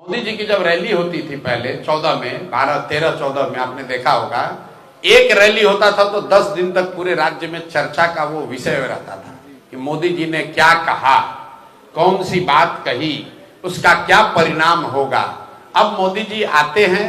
मोदी जी की जब रैली होती थी पहले 14 में, 12, 13, 14 में आपने देखा होगा, एक रैली होता था तो 10 दिन तक पूरे राज्य में चर्चा का वो विषय रहता था कि मोदी जी ने क्या कहा, कौन सी बात कही, उसका क्या परिणाम होगा। अब मोदी जी आते हैं,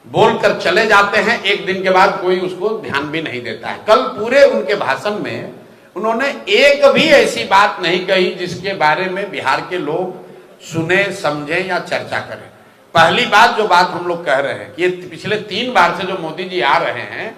बोलकर चले जाते हैं, एक दिन के बाद कोई उसको ध्यान भी नहीं देता है। कल पूरे उनके भाषण में उन्होंने एक भी ऐसी बात नहीं कही जिसके बारे में बिहार के लोग सुने, समझे या चर्चा करें। पहली बात जो बात हम लोग कह रहे हैं कि ये पिछले 3 बार से जो मोदी जी आ रहे हैं,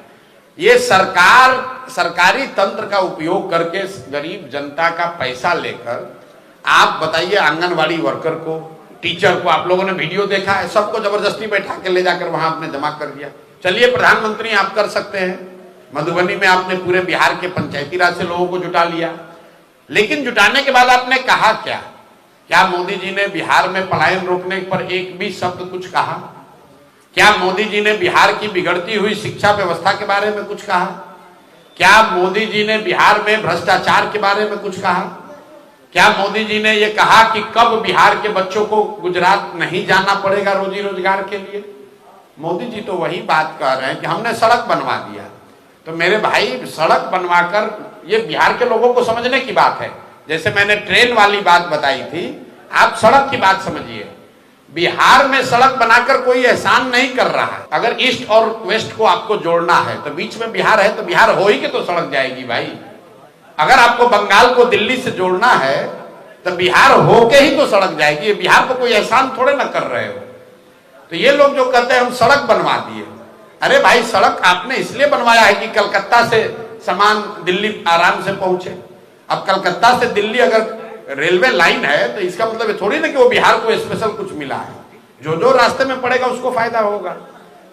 ये सरकारी तंत्र का उपयोग करके गरीब जनता का पैसा लेकर, आप बताइए आंगनवाड़ी वर्कर को, टीचर को, आप लोगों ने वीडियो देखा है, सबको जबरदस्ती बैठा के ले जाकर वहां आपने जमा कर दिया। चलिए प्रधानमंत्री आप कर सकते हैं, मधुबनी में आपने पूरे बिहार के पंचायती राज से लोगों को जुटा लिया, लेकिन जुटाने के बाद आपने कहा क्या? क्या मोदी जी ने बिहार में पलायन रोकने पर एक भी शब्द कुछ कहा? क्या मोदी जी ने बिहार की बिगड़ती हुई शिक्षा व्यवस्था के बारे में कुछ कहा? क्या मोदी जी ने बिहार में भ्रष्टाचार के बारे में कुछ कहा? क्या मोदी जी ने यह कहा कि कब बिहार के बच्चों को गुजरात नहीं जाना पड़ेगा रोजी रोजगार के लिए? मोदी जी तो वही बात कह रहे हैं कि हमने सड़क बनवा दिया। तो मेरे भाई, सड़क बनवाकर, ये बिहार के लोगों को समझने की बात है। जैसे मैंने ट्रेन वाली बात बताई थी, आप सड़क की बात समझिए। बिहार में सड़क बनाकर कोई एहसान नहीं कर रहा है। अगर ईस्ट और वेस्ट को आपको जोड़ना है तो बीच में बिहार है, तो बिहार हो ही के तो सड़क जाएगी भाई। अगर आपको बंगाल को दिल्ली से जोड़ना है तो बिहार होके ही तो सड़क जाएगी। बिहार को कोई एहसान थोड़े ना कर रहे हो। तो ये लोग जो कहते हैं हम सड़क बनवा दिए, अरे भाई सड़क आपने इसलिए बनवाया है कि कलकत्ता से सामान दिल्ली आराम से पहुंचे। अब कलकत्ता से दिल्ली अगर रेलवे लाइन है तो इसका मतलब ये थोड़ी ना कि वो बिहार को स्पेशल कुछ मिला है। जो जो रास्ते में पड़ेगा उसको फायदा होगा।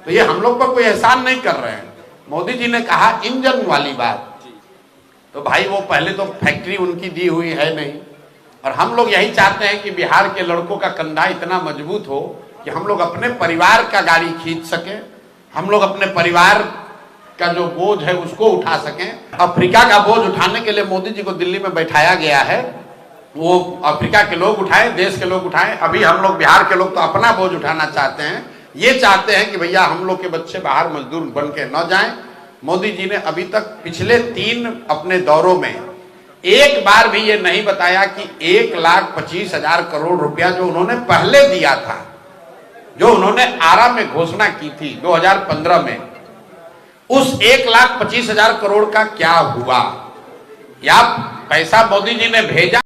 तो ये हम लोग पर कोई एहसान नहीं कर रहे हैं। मोदी जी ने कहा इंजन वाली बात, तो भाई वो पहले तो फैक्ट्री उनकी दी हुई है नहीं, और हम लोग यही चाहते हैं कि बिहार के लड़कों का कंधा इतना मजबूत हो कि हम लोग अपने परिवार का गाड़ी खींच सके, हम लोग अपने परिवार का जो बोझ है उसको उठा सकें। अफ्रीका का बोझ उठाने के लिए मोदी जी को दिल्ली में बैठाया गया है, वो अफ्रीका के लोग उठाए, देश के लोग उठाए। अभी हम लोग बिहार के लोग तो अपना बोझ उठाना चाहते हैं। ये चाहते हैं कि भैया हम लोग के बच्चे बाहर मजदूर बन के न जाएं। मोदी जी ने अभी तक पिछले 3 अपने दौरों में एक बार भी ये नहीं बताया कि 1,25,000 करोड़ रुपया जो उन्होंने पहले दिया था, जो उन्होंने आरा में घोषणा की थी 2015 में, उस 1,25,000 करोड़ का क्या हुआ? या पैसा मोदी जी ने भेजा